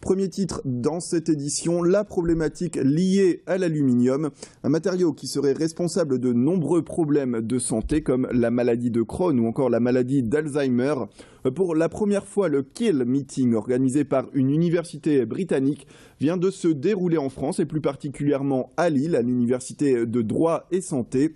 Premier titre dans cette édition, la problématique liée à l'aluminium, un matériau qui serait responsable de nombreux problèmes de santé comme la maladie de Crohn ou encore la maladie d'Alzheimer. Pour la première fois, le Kiel Meeting, organisé par une université britannique, vient de se dérouler en France et plus particulièrement à Lille, à l'université de droit et santé.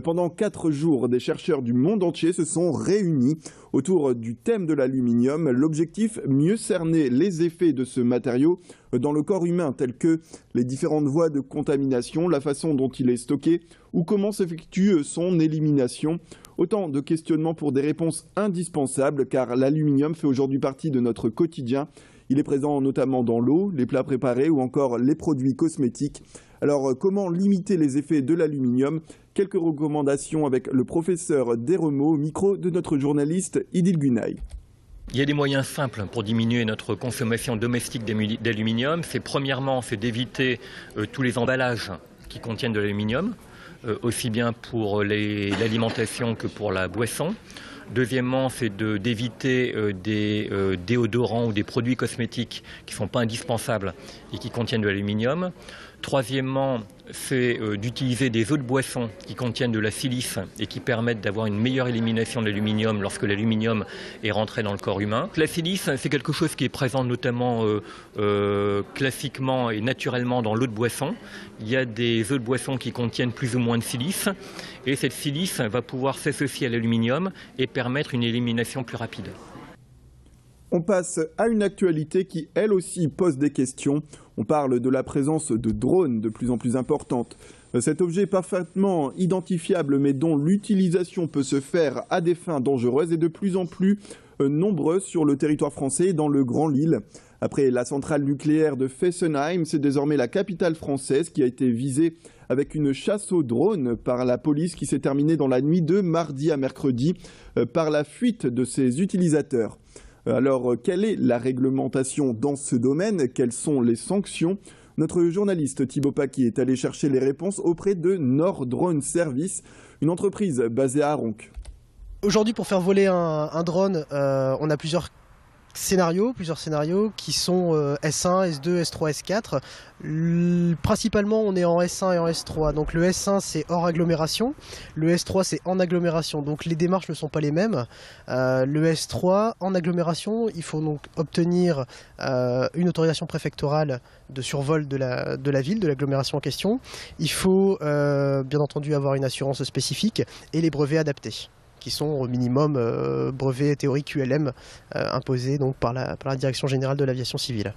Pendant 4 jours, des chercheurs du monde entier se sont réunis autour du thème de l'aluminium. L'objectif, mieux cerner les effets de ce matériau dans le corps humain, tels que les différentes voies de contamination, la façon dont il est stocké ou comment s'effectue son élimination. Autant de questionnements pour des réponses indispensables, car l'aluminium fait aujourd'hui partie de notre quotidien. Il est présent notamment dans l'eau, les plats préparés ou encore les produits cosmétiques. Alors, comment limiter les effets de l'aluminium? Quelques recommandations avec le professeur Desremaux au micro de notre journaliste Idil Gunaï. Il y a des moyens simples pour diminuer notre consommation domestique d'aluminium. Premièrement, c'est d'éviter tous les emballages qui contiennent de l'aluminium, aussi bien pour l'alimentation que pour la boisson. Deuxièmement, c'est d'éviter des déodorants ou des produits cosmétiques qui ne sont pas indispensables et qui contiennent de l'aluminium. Troisièmement, c'est d'utiliser des eaux de boisson qui contiennent de la silice et qui permettent d'avoir une meilleure élimination de l'aluminium lorsque l'aluminium est rentré dans le corps humain. La silice, c'est quelque chose qui est présent notamment classiquement et naturellement dans l'eau de boisson. Il y a des eaux de boisson qui contiennent plus ou moins de silice et cette silice va pouvoir s'associer à l'aluminium et permettre une élimination plus rapide. On passe à une actualité qui, elle aussi, pose des questions. On parle de la présence de drones de plus en plus importante. Cet objet parfaitement identifiable, mais dont l'utilisation peut se faire à des fins dangereuses, est de plus en plus nombreuse sur le territoire français et dans le Grand Lille. Après la centrale nucléaire de Fessenheim, c'est désormais la capitale française qui a été visée avec une chasse aux drones par la police qui s'est terminée dans la nuit de mardi à mercredi par la fuite de ses utilisateurs. Alors, quelle est la réglementation dans ce domaine? Quelles sont les sanctions? Notre journaliste Thibaut Paquis est allé chercher les réponses auprès de Nord Drone Service, une entreprise basée à Aronc. Aujourd'hui, pour faire voler un drone, on a plusieurs scénarios qui sont S1, S2, S3, S4. Principalement, on est en S1 et en S3. Donc le S1, c'est hors agglomération. Le S3, c'est en agglomération. Donc les démarches ne sont pas les mêmes. Le S3, en agglomération, il faut donc obtenir une autorisation préfectorale de survol de la ville, de l'agglomération en question. Il faut bien entendu avoir une assurance spécifique et les brevets adaptés, qui sont au minimum brevets théoriques QLM imposés donc par la Direction générale de l'aviation civile.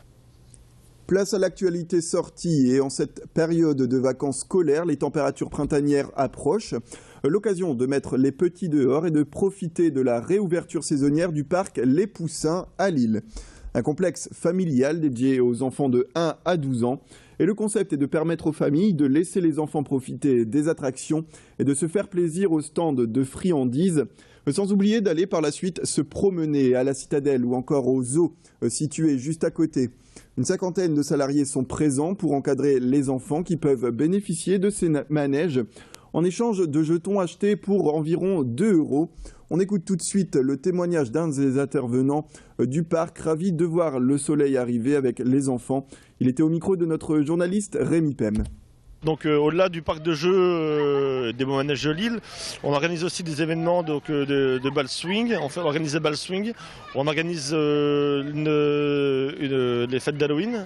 Place à l'actualité sortie et en cette période de vacances scolaires, les températures printanières approchent. L'occasion de mettre les petits dehors et de profiter de la réouverture saisonnière du parc Les Poussins à Lille. Un complexe familial dédié aux enfants de 1 à 12 ans. Et le concept est de permettre aux familles de laisser les enfants profiter des attractions et de se faire plaisir au stand de friandises, sans oublier d'aller par la suite se promener à la Citadelle ou encore au zoo situé juste à côté. Une 50aine de salariés sont présents pour encadrer les enfants qui peuvent bénéficier de ces manèges en échange de jetons achetés pour environ 2 €. On écoute tout de suite le témoignage d'un des intervenants du parc, ravi de voir le soleil arriver avec les enfants. Il était au micro de notre journaliste Rémi Pem. Donc au-delà du parc de jeux des beaux manèges de Lille, on organise aussi des événements de ball swing. On organise des ball swing, on organise les fêtes d'Halloween,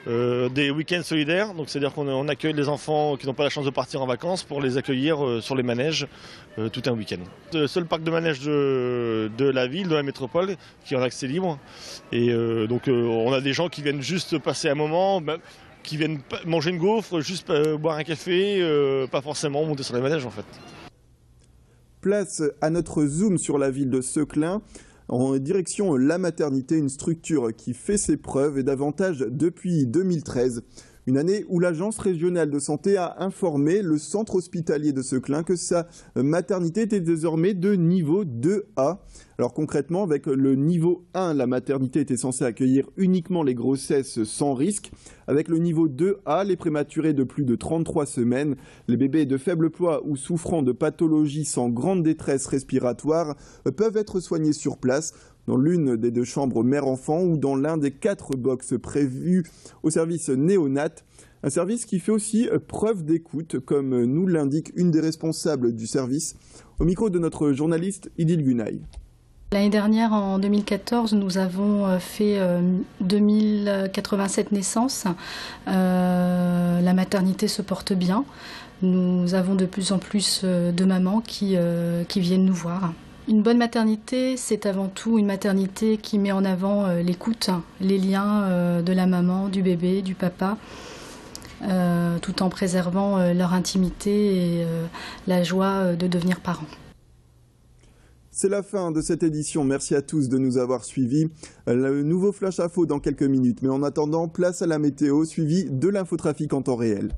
des week-ends solidaires. Donc c'est-à-dire qu'on accueille les enfants qui n'ont pas la chance de partir en vacances pour les accueillir sur les manèges tout un week-end. Le seul parc de manèges de la ville, de la métropole, qui est en accès libre. Et donc on a des gens qui viennent juste passer un moment, qui viennent manger une gaufre, juste boire un café, pas forcément monter sur les manèges en fait. Place à notre zoom sur la ville de Seclin, en direction la maternité, une structure qui fait ses preuves et davantage depuis 2013. Une année où l'Agence régionale de santé a informé le centre hospitalier de Seclin que sa maternité était désormais de niveau 2A. Alors concrètement, avec le niveau 1, la maternité était censée accueillir uniquement les grossesses sans risque. Avec le niveau 2A, les prématurés de plus de 33 semaines, les bébés de faible poids ou souffrant de pathologies sans grande détresse respiratoire peuvent être soignés sur place, dans l'une des 2 chambres mère-enfant ou dans l'un des 4 box prévus au service néonat. Un service qui fait aussi preuve d'écoute, comme nous l'indique une des responsables du service, au micro de notre journaliste Idil Gunay. L'année dernière, en 2014, nous avons fait 2087 naissances. La maternité se porte bien. Nous avons de plus en plus de mamans qui viennent nous voir. Une bonne maternité, c'est avant tout une maternité qui met en avant l'écoute, les liens de la maman, du bébé, du papa, tout en préservant leur intimité et la joie de devenir parents. C'est la fin de cette édition. Merci à tous de nous avoir suivis. Le nouveau Flash Info dans quelques minutes. Mais en attendant, place à la météo, suivi de l'infotrafic en temps réel.